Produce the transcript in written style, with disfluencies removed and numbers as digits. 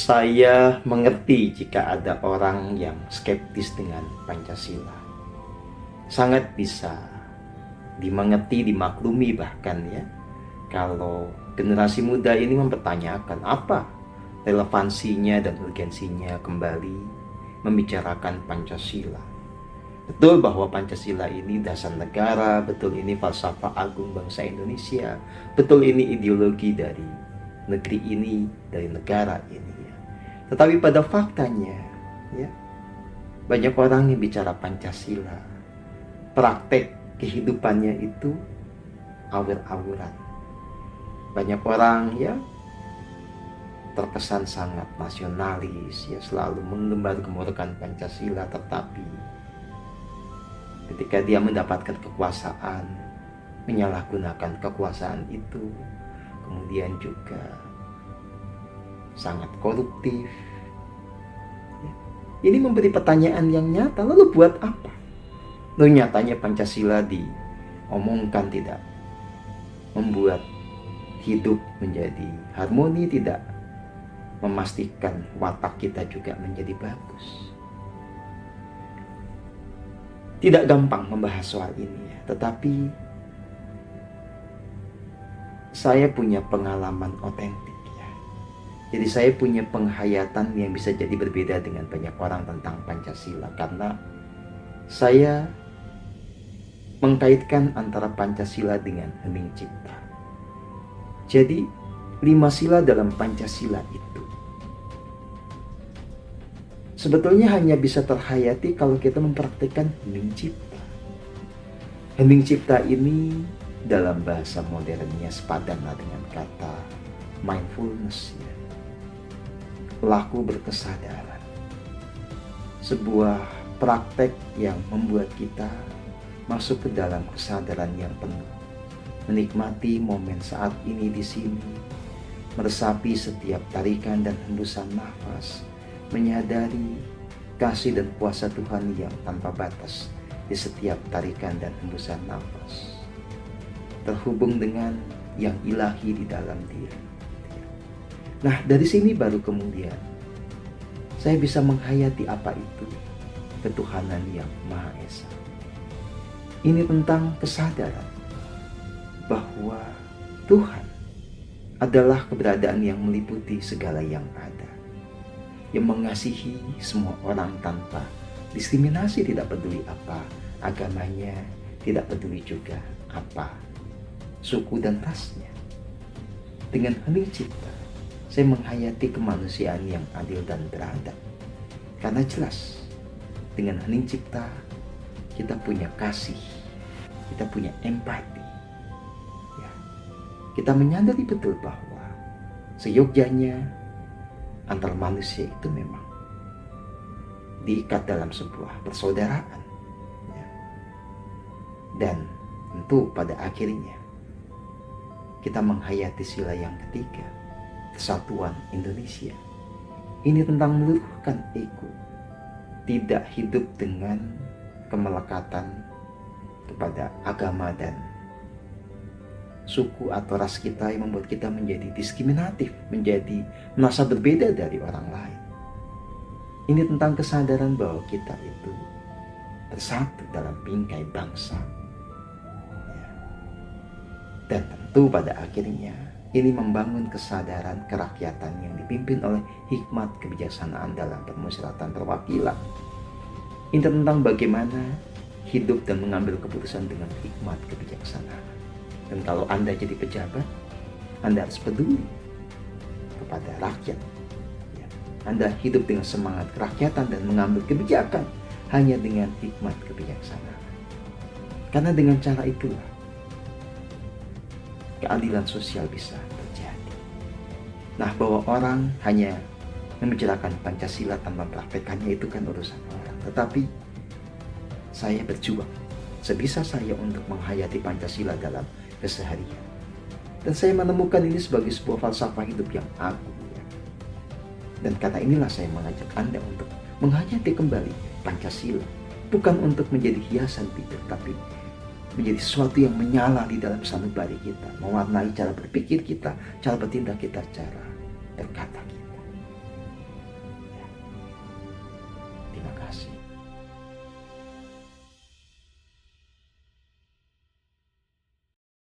Saya mengerti jika ada orang yang skeptis dengan Pancasila. Sangat bisa dimengerti, dimaklumi bahkan ya. Kalau generasi muda ini mempertanyakan apa relevansinya dan urgensinya kembali membicarakan Pancasila. Betul bahwa Pancasila ini dasar negara, betul ini falsafah agung bangsa Indonesia, betul ini ideologi dari negeri ini, dari negara ini. Tetapi pada faktanya, ya, banyak orang yang bicara Pancasila, praktek kehidupannya itu awur-awuran. Banyak orang ya terkesan sangat nasionalis, ya selalu menggembar-gemborkan Pancasila, tetapi ketika dia mendapatkan kekuasaan, menyalahgunakan kekuasaan itu, kemudian juga sangat koruptif. Ini memberi pertanyaan yang nyata, lalu buat apa? Lalu nyatanya Pancasila diomongkan tidak membuat hidup menjadi harmoni, tidak memastikan watak kita juga menjadi bagus. Tidak gampang membahas soal ini ya, tetapi saya punya pengalaman otentik. Jadi saya punya penghayatan yang bisa jadi berbeda dengan banyak orang tentang Pancasila, karena saya mengkaitkan antara Pancasila dengan hening cipta. Jadi 5 sila dalam Pancasila itu sebetulnya hanya bisa terhayati kalau kita mempraktikkan hening cipta. Hening cipta ini dalam bahasa modernnya sepadanlah dengan kata mindfulness ya. Pelaku berkesadaran, sebuah praktek yang membuat kita masuk ke dalam kesadaran yang penuh, menikmati momen saat ini di sini, meresapi setiap tarikan dan hembusan nafas, menyadari kasih dan kuasa Tuhan yang tanpa batas di setiap tarikan dan hembusan nafas, terhubung dengan yang ilahi di dalam diri. Nah, dari sini baru kemudian saya bisa menghayati apa itu ketuhanan yang Maha Esa. Ini tentang kesadaran bahwa Tuhan adalah keberadaan yang meliputi segala yang ada, yang mengasihi semua orang tanpa diskriminasi, tidak peduli apa agamanya, tidak peduli juga apa suku dan rasnya. Dengan hening cipta, saya menghayati kemanusiaan yang adil dan beradab. Karena jelas, dengan hening cipta, kita punya kasih, kita punya empati. Ya. Kita menyadari betul bahwa seyogyanya antar manusia itu memang diikat dalam sebuah persaudaraan. Ya. Dan tentu pada akhirnya, kita menghayati sila yang ketiga, Kesatuan Indonesia. Ini tentang meluruhkan ego, tidak hidup dengan kemelekatan kepada agama dan suku atau ras kita yang membuat kita menjadi diskriminatif, menjadi merasa berbeda dari orang lain. Ini tentang kesadaran bahwa kita itu bersatu dalam bingkai bangsa. Dan tentu pada akhirnya ini membangun kesadaran kerakyatan yang dipimpin oleh hikmat kebijaksanaan dalam permusyawaratan perwakilan. Ini tentang bagaimana hidup dan mengambil keputusan dengan hikmat kebijaksanaan. Dan kalau Anda jadi pejabat, Anda harus peduli kepada rakyat. Ya. Anda hidup dengan semangat kerakyatan dan mengambil kebijakan hanya dengan hikmat kebijaksanaan. Karena dengan cara itulah keadilan sosial bisa terjadi. Nah, bahwa orang hanya membicarakan Pancasila tanpa praktekannya itu kan urusan orang. Tetapi saya berjuang sebisa saya untuk menghayati Pancasila dalam keseharian. Dan saya menemukan ini sebagai sebuah falsafah hidup yang agung. Dan karena inilah saya mengajak Anda untuk menghayati kembali Pancasila. Bukan untuk menjadi hiasan tidur, tapi menjadi sesuatu yang menyala di dalam sanubari kita, mewarnai cara berpikir kita, cara bertindak kita, cara berkata kita. kasih.